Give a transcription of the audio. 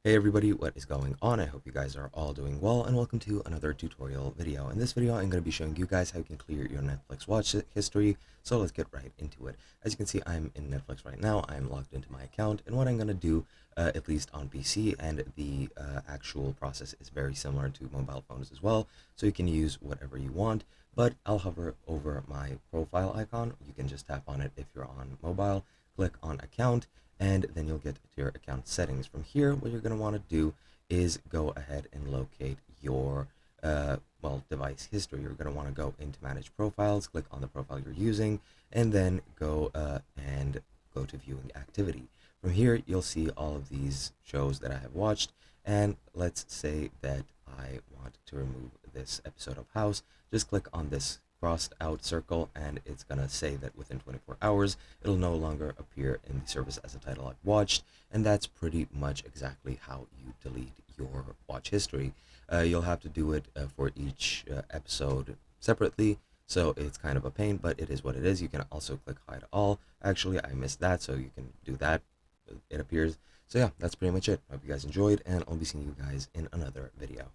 Hey everybody, what is going on? I hope you guys are all doing well, and welcome to another tutorial video. In this video, I'm going to be showing you guys how you can clear your Netflix watch history, so let's get right into it. As you can see, I'm in Netflix right now. I'm logged into my account, and what I'm going to do, at least on PC, and the actual process is very similar to mobile phones as well, so you can use whatever you want, but I'll hover over my profile icon. You can just tap on it if you're on mobile, click on account, and then you'll get to your account settings. From here, what you're going to want to do is go ahead and locate your device history. You're going to want to go into manage profiles, click on the profile you're using, and then go to viewing activity. From here, you'll see all of these shows that I have watched, and let's say that I want to remove this episode of House. Just click on this crossed out circle, and it's gonna say that within 24 hours it'll no longer appear in the service as a title I've watched. And that's pretty much exactly how you delete your watch history. You'll have to do it for each episode separately, so it's kind of a pain, but it is what it is. You can also click hide all. Actually, I missed that, so you can do that. It appears. So yeah, that's pretty much it. Hope you guys enjoyed, and I'll be seeing you guys in another video.